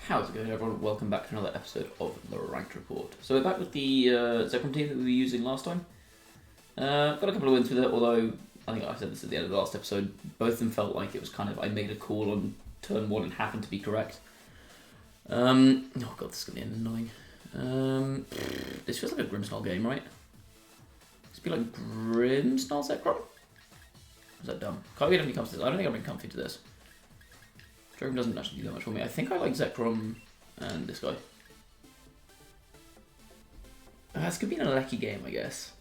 How's it going, everyone? Welcome back to another episode of the Ranked Report. So we're back with the Zekrom team that we were using last time. Got a couple of wins with it, although I think I said this at the end of the last episode. Both of them felt like it was kind of I made a call on turn one and happened to be correct. Oh god, this is gonna be annoying. This feels like a Grimmsnarl game, right? This be like Grimmsnarl Zekrom? Is that dumb? Can't get any comfy to this. I don't think I'm really comfy to this. Zekrom doesn't actually do that much for me. I think I like Zekrom and this guy. This could be an Regieleki game, I guess.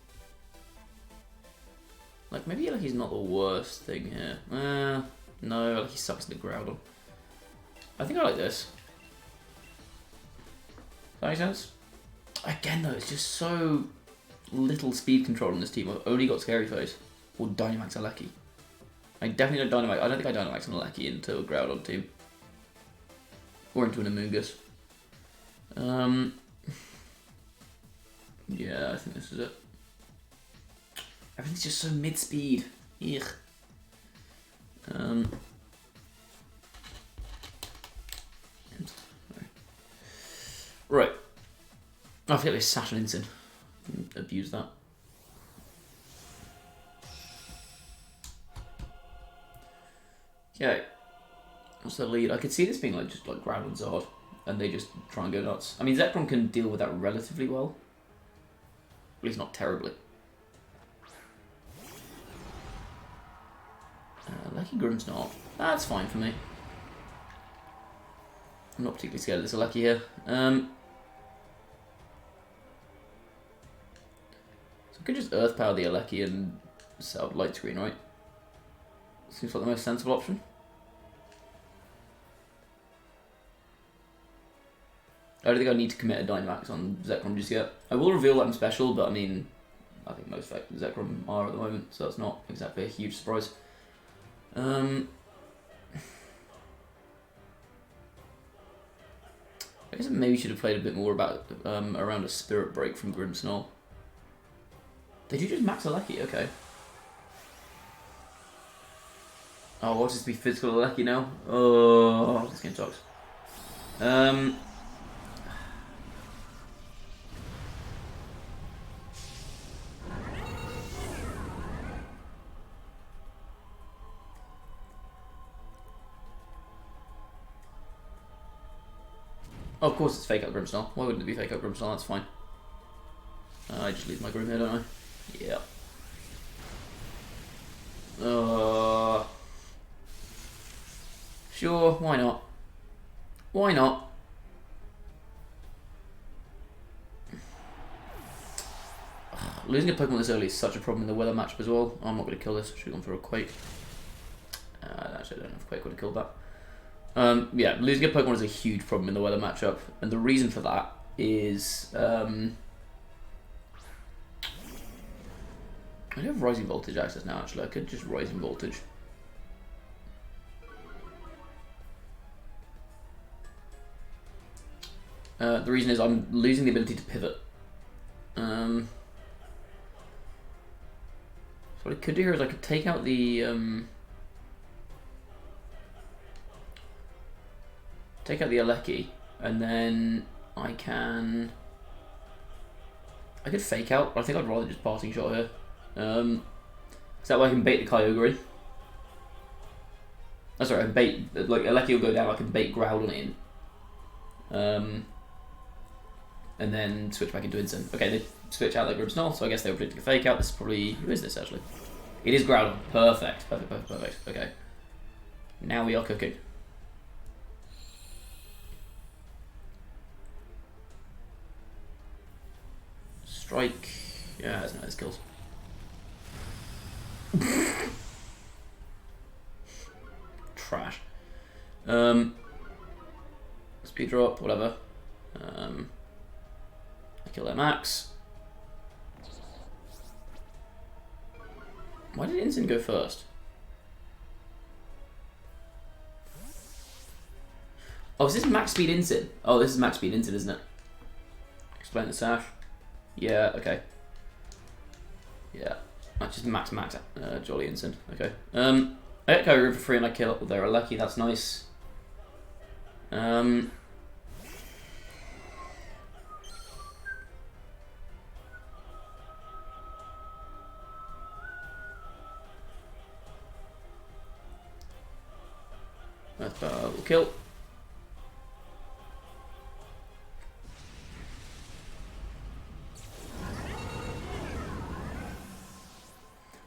Like, maybe Regieleki's not the worst thing here. No, Regieleki sucks in the Groudon. I think I like this. Does that make sense? Again, though, it's just so little speed control on this team. I've only got Scary Face or Dynamax Regieleki. I definitely don't Dynamax. I don't think I Dynamax an Regieleki into a Groudon team. Or into an Amoonguss. Yeah, I think this is it. Everything's just so mid-speed. Ugh. Right. I forget this Saturn Insyn. Abuse that. Okay. What's the lead? I could see this being like just like Ground and Zard, and they just try and go nuts. I mean, Zekrom can deal with that relatively well. At least not terribly. Regieleki Grimmsnarl. That's fine for me. I'm not particularly scared of this Regieleki here. So I could just Earth Power the Regieleki and set up Light Screen, right? Seems like the most sensible option. I don't think I need to commit a Dynamax on Zekrom just yet. I will reveal that I'm special, but I mean, I think most Zekrom are at the moment, so that's not exactly a huge surprise. I guess I maybe should have played a bit more about around a Spirit Break from Grimmsnarl. Did you just max Regieleki? Okay. Oh, watch this be physical Regieleki now. Oh, this game sucks. Oh, of course it's fake out Grimmsnarl. Why wouldn't it be fake out Grimmsnarl? That's fine. I just leave my Grimm here, don't I? Yeah. Sure, why not? Why not? Losing a Pokemon this early is such a problem in the weather matchup as well. I'm not going to kill this. Should have gone for a Quake. Actually, I don't know if Quake would have killed that. Yeah, losing a Pokemon is a huge problem in the weather matchup, and the reason for that is I do have Rising Voltage access now. Actually, I could just Rising Voltage. The reason is I'm losing the ability to pivot. So what I could do here is I could take out the Regieleki, and then I could fake out, but I think I'd rather just Parting Shot here. So that way I can bait the Kyogre. Oh, sorry, I can bait, like, Regieleki will go down, I can bait Groudon in. And then switch back into Insyn. Okay, they switch out their Grimmsnarl, so I guess they were predicting a fake out. This is probably, who is this actually? It is Groudon. Perfect, perfect, perfect, perfect. Okay. Now we are cooking. Strike. Yeah, that's nice kills. Trash. Speed drop, whatever. I kill their max. Why did Insyn go first? Oh, is this max speed Insyn? Oh, this is max speed Insyn, isn't it? Explain the sash. Yeah, okay. Yeah. That's just max Jolly Insyn. Okay. I get Kyogre for free and I kill it with their Regieleki, that's nice. Will kill.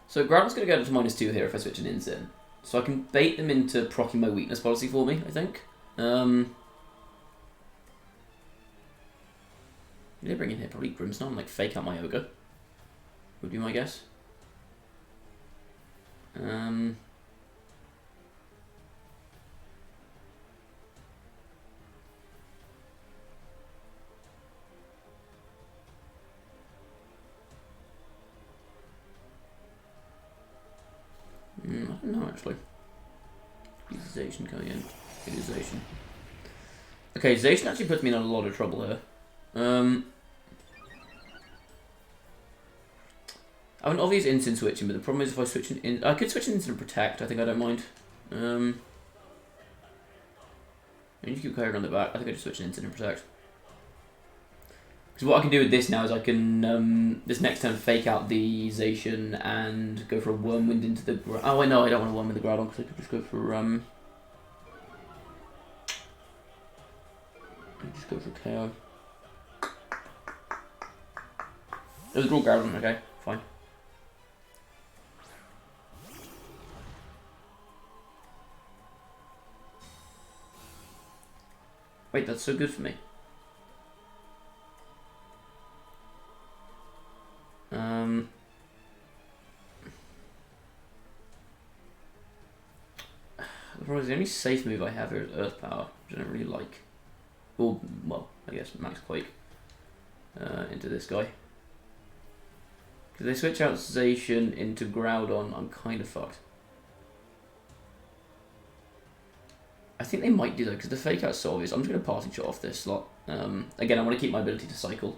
So Groudon's going to go to -2 here if I switch an Ins in. So I can bait them into proccing my weakness policy for me, I think. What did they bring in here? Probably Grimmsnarl and like fake out my Ogre. Would be my guess. I don't know actually. Zation coming in. Zation. Okay, Zation actually puts me in a lot of trouble here. I have an obvious instant switching, but the problem is if I switch in, I could switch an instant and protect. I think I don't mind. I need to keep carrying on the back. I think I just switch an instant and protect. Because what I can do with this now is I can this next turn fake out the Zation and go for a Wormwind into the. Oh wait, no, I don't want a Wormwind the Groudon because I could just go for just go for KO. It was a draw Groudon. Okay, fine. Wait, that's so good for me. The problem is the only safe move I have here is Earth Power, which I don't really like. Or, well, I guess Max Quake into this guy. If they switch out Zacian into Groudon, I'm kind of fucked. I think they might do that because the fake out's so obvious. I'm just going to parting shot off this slot. Again, I want to keep my ability to cycle.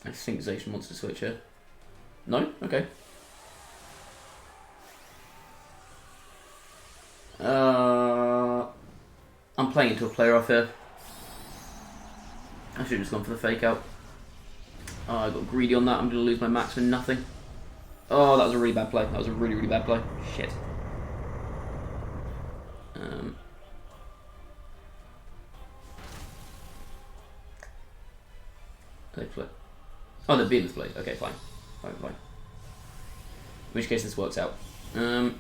I think Zacian wants to switch here. No? Okay. I'm playing into a player off here. I should have just gone for the fake out. Oh, I got greedy on that. I'm going to lose my max for nothing. Oh, that was a really bad play. That was a really, really bad play. Shit. They play. Oh, they're being displayed. Okay, fine. Fine. In which case this works out. Okay,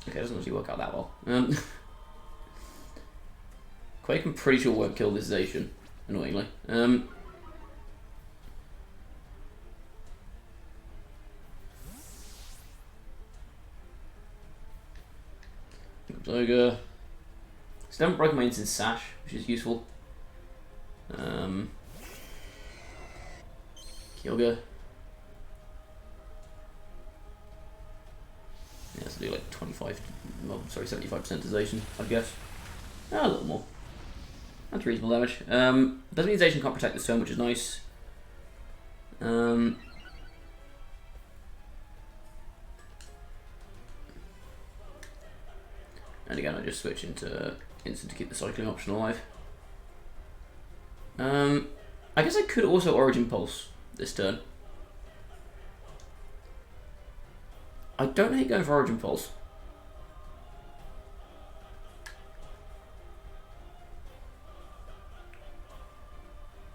it doesn't actually work out that well. Quake, I'm pretty sure won't kill this Zacian, annoyingly. Ogre. Still haven't broken my instant sash, which is useful. Kyogre. Yeah, so do like 25, well, sorry, 75% Zacian, I guess. A little more. That's reasonable damage. Doesn't mean Zacian can't protect this turn, which is nice. And again, I just switch into instant to keep the cycling option alive. I guess I could also Origin Pulse this turn. I don't hate going for Origin Pulse.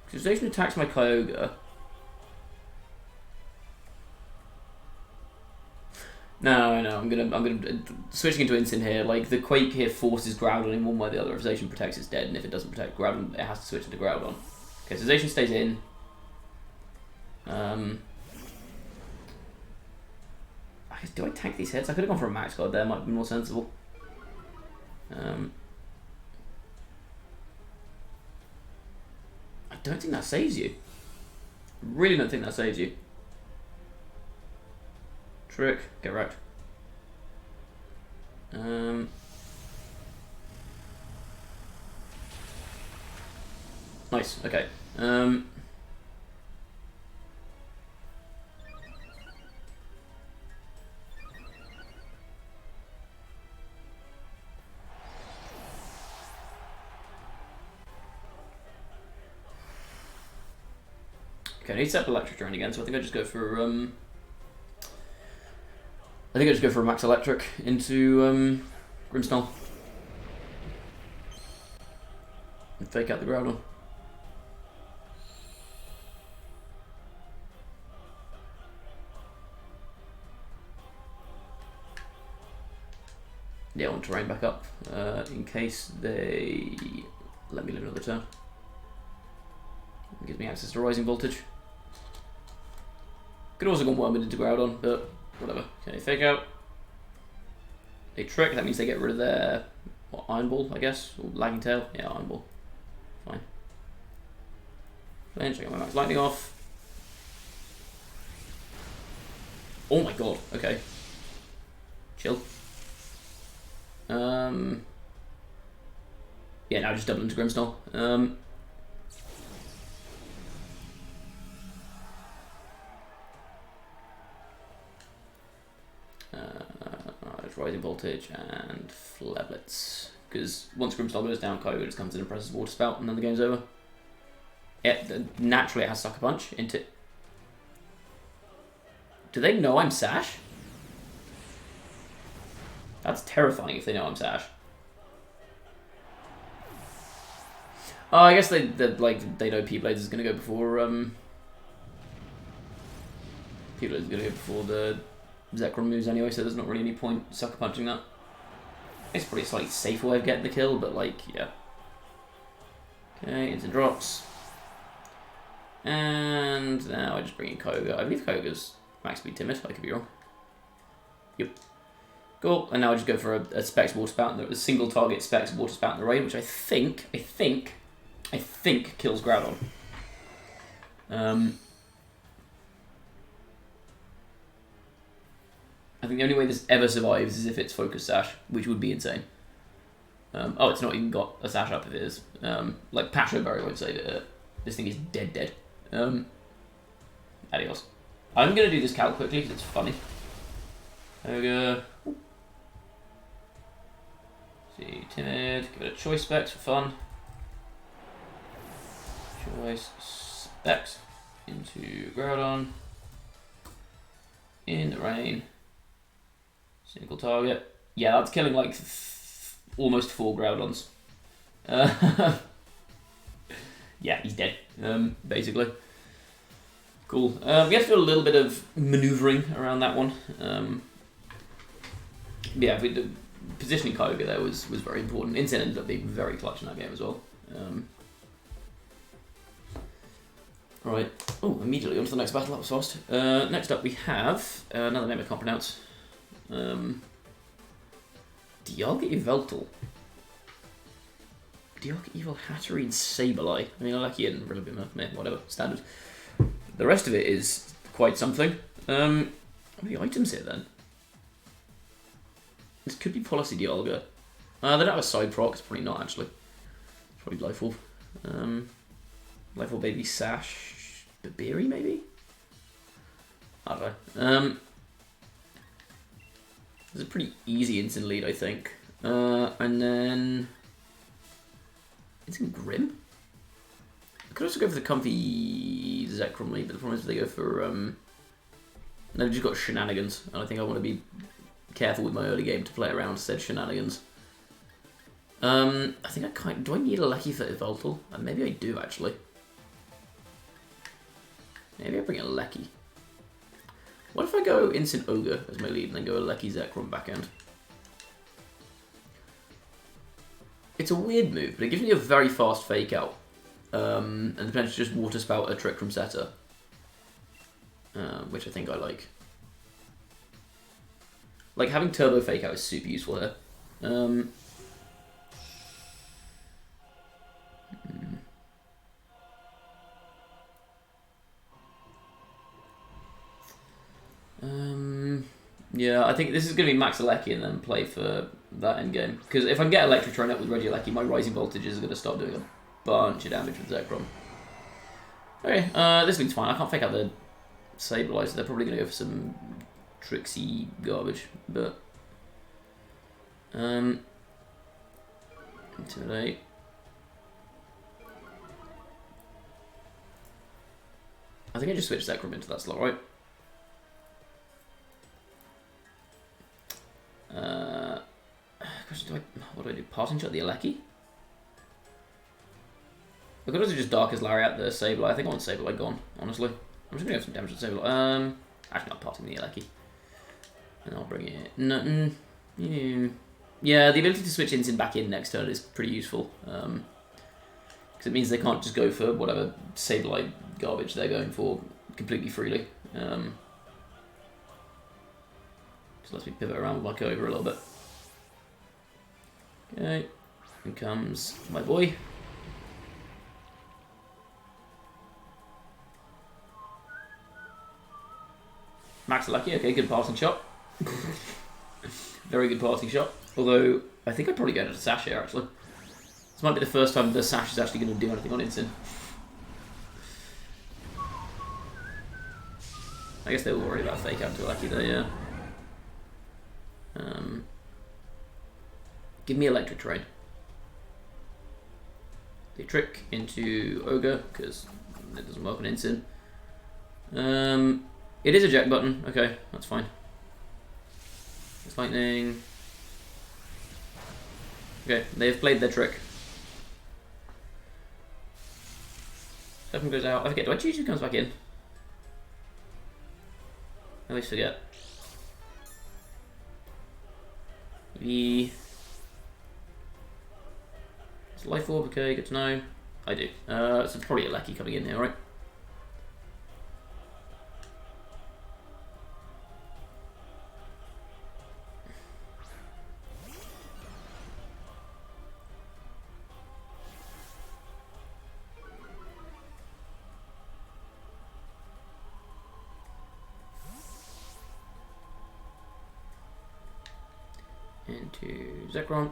Because Zacian attacks my Kyogre. No, I'm gonna switching into instant here. Like the Quake here forces Groudon in one way or the other. If Zacian protects, it's dead, and if it doesn't protect Groudon, it has to switch into Groudon. Okay, so Zacian stays in. Do I tank these hits? I could have gone for a max guard there. Might be more sensible. I don't think that saves you. Really don't think that saves you. Trick, get wrecked. Nice, okay. Okay, I need to set up electric drone again, so I think I just go for I think I just go for a max electric into Grimmsnarl. And fake out the Groudon. Yeah, I want terrain back up in case they let me live another turn. It gives me access to rising voltage. Could also go Wormwood into Groudon, but whatever. Okay, fake out. They trick, that means they get rid of their Iron Ball, I guess, or Lagging Tail. Yeah, Iron Ball. Fine. Flinch, I got my Max Lightning off. Oh my god, okay. Chill. Yeah, now just double into Grimmsnarl. It's rising voltage and Fleblets. Because once Grimmsnarl goes down, Kyogre just comes in and presses Water Spout, and then the game's over. Yeah, naturally it has Sucker Punch into. Do they know I'm Sash? That's terrifying if they know I'm Sash. Oh, I guess they know P-Blades is gonna go before P-Blades is gonna go before the Zekrom moves anyway, so there's not really any point sucker punching that. It's probably a slightly safer way of getting the kill, but like, yeah. Okay, into drops. And now I just bring in Kyogre. I believe Kyogre's max speed timid, I could be wrong. Yep. Cool, and now I just go for a Specs Water Spout, a single target Specs Water Spout in the raid, which I think kills Groudon. I think the only way this ever survives is if it's Focus Sash, which would be insane. Oh, it's not even got a Sash up if it is. Like Pasho Berry would say that this thing is dead. Adios. I'm going to do this calc quickly because it's funny. Ogre. See, timid. Give it a choice specs for fun. Choice specs into Groudon. In the rain. Single target. Yeah, that's killing like almost 4 Groudons. Yeah, he's dead. Basically. Cool. We have to do a little bit of manoeuvring around that one. Yeah, positioning Kyogre there was very important. Insane ended up being very clutch in that game as well. Right. Oh, immediately on to the next battle. That was fast. Next up we have another name I can't pronounce. Dialga Yveltal. Dialga Evil Hatterene and Sableye. I mean, I like it and Rillaboom, whatever, standard. The rest of it is quite something. What are the items here then? This could be Policy Dialga. They don't have a side proc, it's probably not actually. It's probably Life-Orb. Life-Orb Baby Sash. Babiri maybe? I don't know. It's a pretty easy instant lead, I think. And then instant Grim? I could also go for the comfy Zekrom lead, but the problem is they go for they've just got Shenanigans, and I think I want to be careful with my early game to play around said Shenanigans. I think I kind. Do I need a Lucky for Yveltal? And maybe I do actually. Maybe I bring a Lecky. What if I go Instant Ogre as my lead and then go a Lecky Zekrom backhand? It's a weird move, but it gives me a very fast fake out. And the potential to just Water Spout a Trick from Setter. Which I think I like. Like, having Turbo Fake Out is super useful here. Yeah, I think this is going to be Max Lecky and then play for that endgame. Because if I can get Electric Thrown up with Regieleki, my Rising Voltages are going to start doing a bunch of damage with Zekrom. Okay, this lead's fine. I can't fake out the Sableye, so they're probably going to go for some tricksy garbage. But Intimidate. I think I just switched Zekrom into that slot, right? What do I do? Parting shot the Regieleki? I could also just Darkest Lariat the Sableye. I think I want Sableye gone, honestly. I'm just going to have some damage to Sableye. Actually, not parting the Regieleki. And I'll bring it... No, yeah, the ability to switch Instant back in next turn is pretty useful. Because it means they can't just go for whatever Sableye garbage they're going for completely freely. Just lets me pivot around with my Cobra a little bit. Okay, here comes my boy. Max Lucky, okay, good passing shot. Very good passing shot. Although, I think I'd probably go into Sash here, actually. This might be the first time the Sash is actually going to do anything on Instant. I guess they were worried about Fake Out to Lucky though, yeah. Give me Electric Terrain. The trick into Ogre, because it doesn't work on Instant. It is a eject button. Okay, that's fine. It's lightning. Okay, they've played their trick. Second goes out. I forget, do I choose who comes back in? I always forget. It's Life Orb, okay, good to know. I do. So it's probably a Regieleki coming in here, right? Into Zekrom.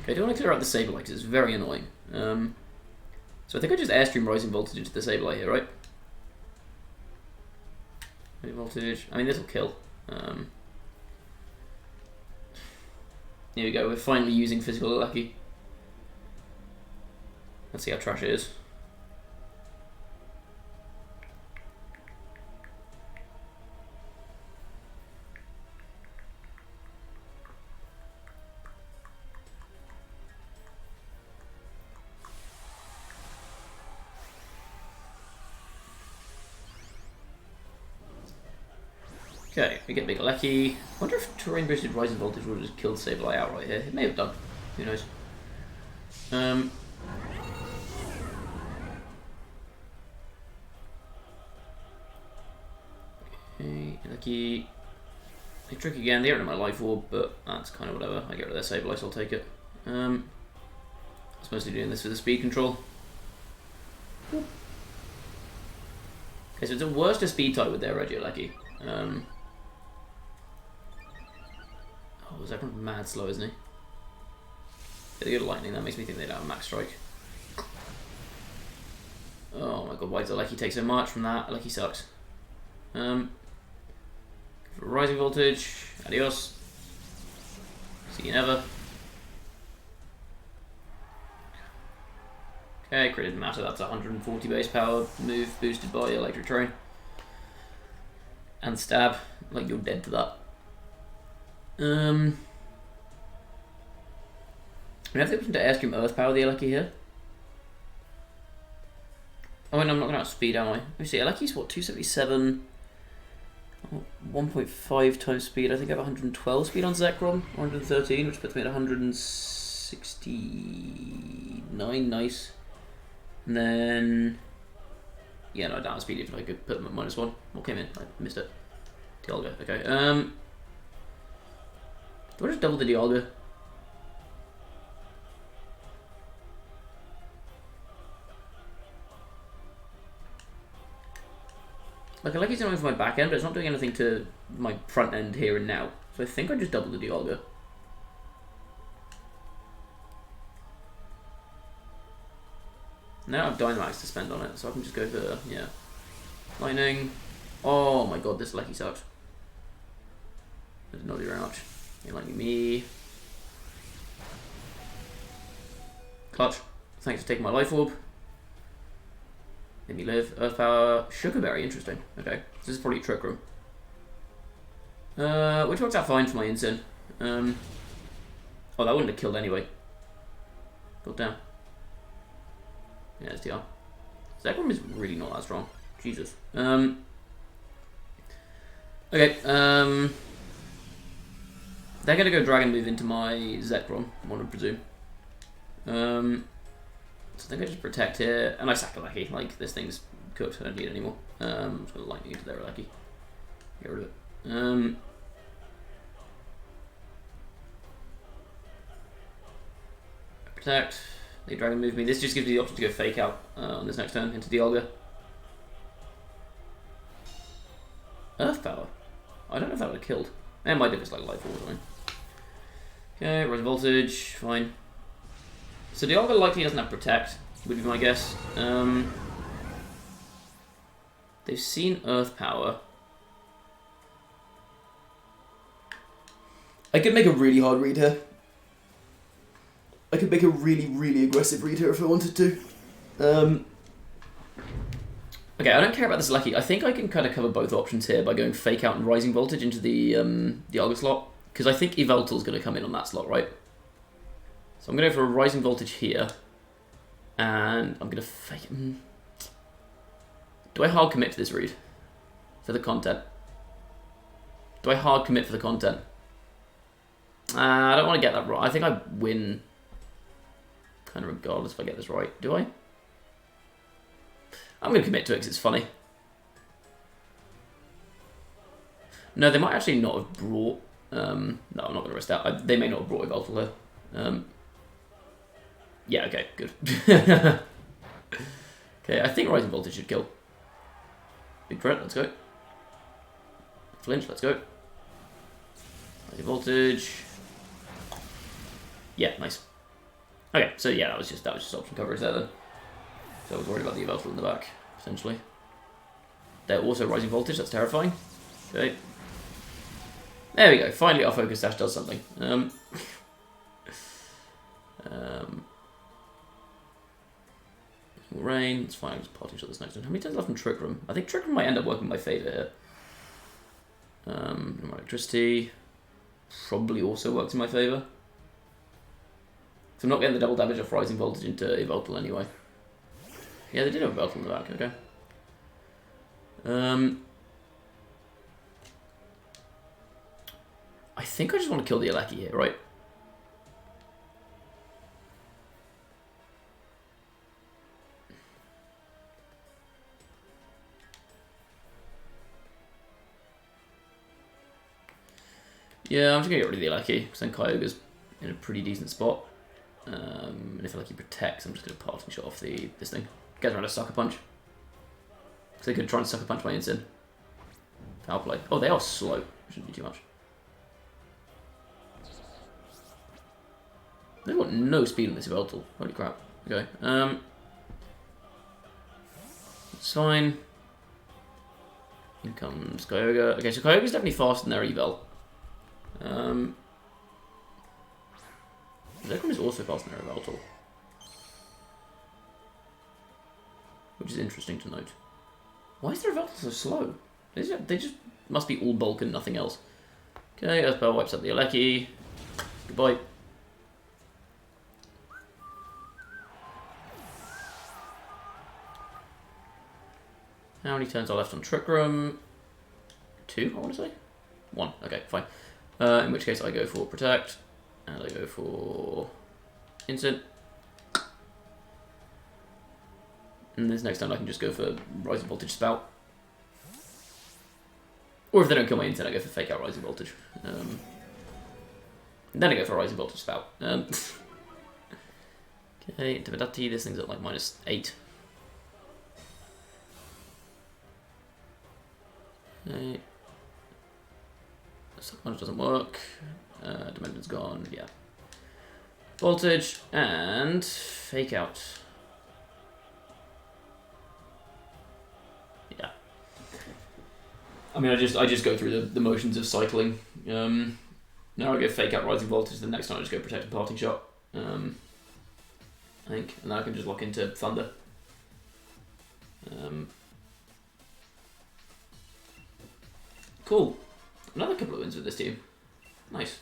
Okay, I do want to clear out the Sableye because it's very annoying. So I think I just Airstream Rising Voltage into the Sableye here, right? Voltage. I mean, this will kill. Here we go. We're finally using physical Regieleki. Let's see how trash it is. Okay, we get big Regieleki. I wonder if Terrain Boosted Rising Voltage would have just killed Sableye outright here. It may have done. Who knows? Okay, Regieleki. They trick again. They get rid of my Life Orb, but that's kind of whatever. I get rid of their Sableye, so I'll take it. I was mostly doing this for the speed control. Okay, so it's a worse to speed type with their Regieleki. Oh, Zekrom mad slow, isn't he? They go to lightning, that makes me think they don't have max strike. Oh my god, why does Regieleki take so much from that? Regieleki sucks. Rising Voltage, adios. See you never. Okay, crit didn't matter, that's 140 base power move boosted by Electric Terrain. And stab, like you're dead to that. We have the option to Airstream Earth Power the Regieleki here. Oh wait, no, I'm not going to outspeed, am I? Let me see, Regieleki's what, 277? 1.5 times speed. I think I have 112 speed on Zekrom, 113, which puts me at 169. Nice. And then, yeah, no, down speed if I could put them at -1. What came in? I missed it. Dialga. Okay. Do I just double the Dialga? Like, Regieleki's annoying for my back end, but it's not doing anything to my front end here and now. So I think I just double the Dialga. Now I have Dynamax to spend on it, so I can just go for, yeah. Lightning. Oh my god, this Regieleki sucks. I did not do very much. You're lightning me. Clutch. Thanks for taking my life orb. Let me live. Earth Power. Sugarberry. Interesting. Okay. So this is probably Trick Room. Which works out fine for my Insyn. Oh, that wouldn't have killed anyway. God damn. Yeah, STR. Zekrom is really not that strong. Jesus. Okay, they're gonna go Dragon Move into my Zekrom, I want to presume. So I think I just protect here, and I sack a Sableye. Like, this thing's cooked, I don't need it anymore. I'm just gonna lightning into their Regieleki. Get rid of it. Protect. They Dragon Move me. This just gives me the option to go Fake Out on this next turn into Dialga. Earth Power? I don't know if that would have killed. It might have just like Life Orb or something. Okay, Rise Voltage, fine. So Dialga likely doesn't have Protect, would be my guess. They've seen Earth Power. I could make a really hard read here. I could make a really, really aggressive read here if I wanted to. Okay, I don't care about this Regieleki. I think I can kind of cover both options here by going Fake Out and Rising Voltage into the Dialga slot. Because I think Yveltal's going to come in on that slot, right? So I'm going to go for a Rising Voltage here. And I'm going to fake it. Do I hard commit to this read? For the content? Do I hard commit for the content? I don't want to get that right. I think I win kind of regardless if I get this right. Do I? I'm going to commit to it because it's funny. No, they might actually not have brought... no, I'm not going to risk that. They may not have brought Yveltal here. Yeah, okay, good. Okay, I think Rising Voltage should kill. Big threat, let's go. Flinch, let's go. Rising Voltage. Yeah, nice. Okay, so yeah, that was just option coverage there then. So I was worried about the Yveltal in the back, essentially. They're also Rising Voltage, that's terrifying. Okay. There we go, finally our Focus Sash does something. Rain, it's fine, just parting shot this next one. How many turns left in Trick Room? I think Trick Room might end up working in my favour here. Electricity probably also works in my favour. So I'm not getting the double damage of Rising Voltage into Yveltal anyway. Yeah, they did have Yveltal in the back, okay. I think I just want to kill the Regieleki here, right? Yeah, I'm just going to get rid of the Regieleki, because then Kyogre's in a pretty decent spot. And if Regieleki protects, I'm just going to parting shot off this thing. Gets around a Sucker Punch. Because they could try and Sucker Punch my Insyn. Foul play. Oh, they are slow. Shouldn't be too much. They've got no speed on this Yveltal. Holy crap. Okay. It's fine. In comes Kyogre. Okay, so Kyogre's definitely faster than their Yvel. Zekrom is also faster than their Yveltal. Which is interesting to note. Why is their Yveltal so slow? They just must be all bulk and nothing else. Okay, Earth Power wipes up the Regieleki. Goodbye. How many turns are left on Trick Room? 2, I want to say? 1, okay, fine. In which case I go for Protect, and I go for Instant. And this next time I can just go for Rising Voltage Spout. Or if they don't kill my Instant, I go for Fake Out Rising Voltage. Then I go for Rising Voltage Spout. Okay, Dividati, this thing's at like -8. Okay. Sucker Punch doesn't work. Dimension's gone, yeah. Voltage and Fake Out. Yeah. I mean, I just go through the motions of cycling. Now I go Fake Out Rising Voltage. The next time I just go Protect and Parting Shot. I think, and then I can just lock into Thunder. Cool. Another couple of wins with this team. Nice.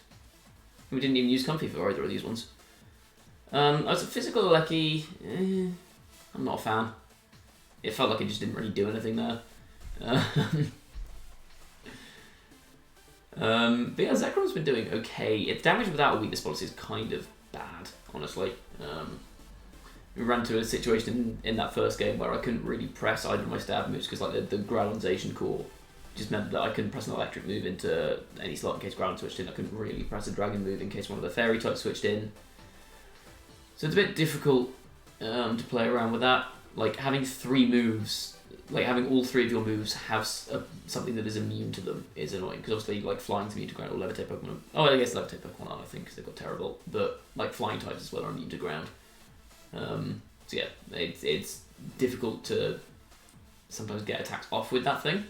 We didn't even use Comfy for either of these ones. As a physical Regieleki, I'm not a fan. It felt like it just didn't really do anything there. But yeah, Zekrom's been doing okay. Its damage without a weakness policy is kind of bad, honestly. We ran to a situation in that first game where I couldn't really press either of my stab moves because like the Growlization core just meant that I couldn't press an electric move into any slot in case Ground switched in. I couldn't really press a dragon move in case one of the fairy types switched in. So it's a bit difficult to play around with that. Like having 3 moves, like having all 3 of your moves have something that is immune to them is annoying because obviously like flying's immune to ground or levitate Pokemon. Oh, I guess levitate Pokemon aren't, I think, because they've got terrible. But like flying types as well are immune to ground. So yeah, it's difficult to sometimes get attacks off with that thing.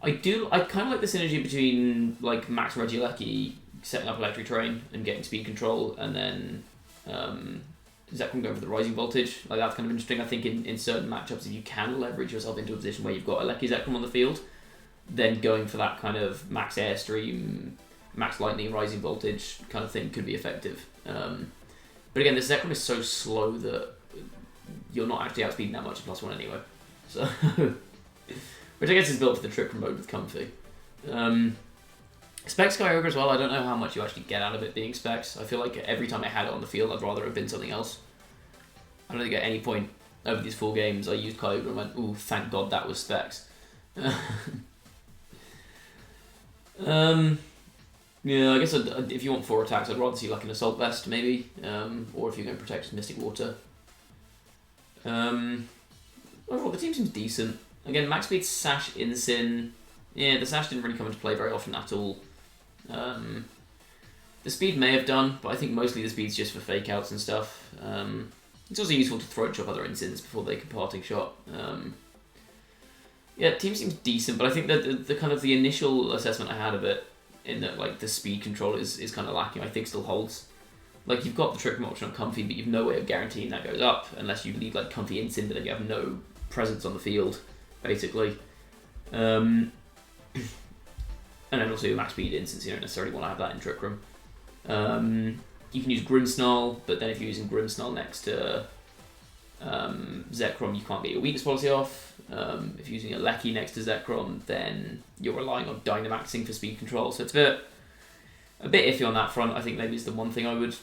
I kind of like the synergy between like Max Regieleki setting up Electric Terrain and getting speed control, and then Zekrom going for the rising voltage. Like that's kind of interesting. I think in certain matchups, if you can leverage yourself into a position where you've got a Lecky Zekrom on the field, then going for that kind of Max Airstream, Max Lightning, rising voltage kind of thing could be effective. But again, the Zekrom is so slow that you're not actually outspeeding that much at +1 anyway. So, which I guess is built for the trick mode with Comfy. Specs Kyogre as well, I don't know how much you actually get out of it being Specs. I feel like every time I had it on the field, I'd rather have been something else. I don't think at any point over these 4 games I used Kyogre and went, ooh, thank God that was Specs. Yeah, I guess if you want 4 attacks, I'd rather see like an Assault Vest maybe, or if you're going to protect Mystic Water. Overall, the team seems decent. Again, Max Speed, Sash, Incin. Yeah, the Sash didn't really come into play very often at all. The speed may have done, but I think mostly the speed's just for fake outs and stuff. It's also useful to throat chop other Incins before they can parting shot. Yeah, team seems decent, but I think that the kind of the initial assessment I had of it, in that like the speed control is kind of lacking, I think still holds. Like you've got the Trick Room option on Comfy, but you've no way of guaranteeing that goes up unless you need like Comfy Incin, but then you have no presence on the field, basically. And then also Max Speed Incins, you don't necessarily want to have that in Trick Room. You can use Grimmsnarl, but then if you're using Grimmsnarl next to Zekrom, you can't get your weakness policy off. If you're using a Lecky next to Zekrom, then you're relying on Dynamaxing for speed control. So it's a bit iffy on that front. I think maybe it's the one thing I would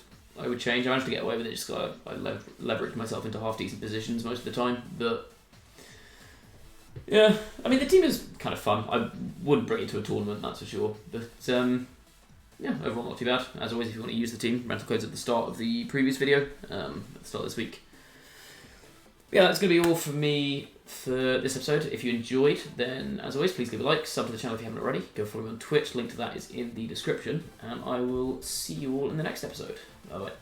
change. I managed to get away with it just because I leveraged myself into half decent positions most of the time. But yeah, I mean the team is kind of fun. I wouldn't bring it to a tournament, that's for sure. But yeah, overall not too bad. As always, if you want to use the team, rental code's at the start of the previous video, at the start of this week. Yeah, that's going to be all from me for this episode. If you enjoyed, then as always, please leave a like, sub to the channel if you haven't already, go follow me on Twitch, link to that is in the description, and I will see you all in the next episode. Bye bye.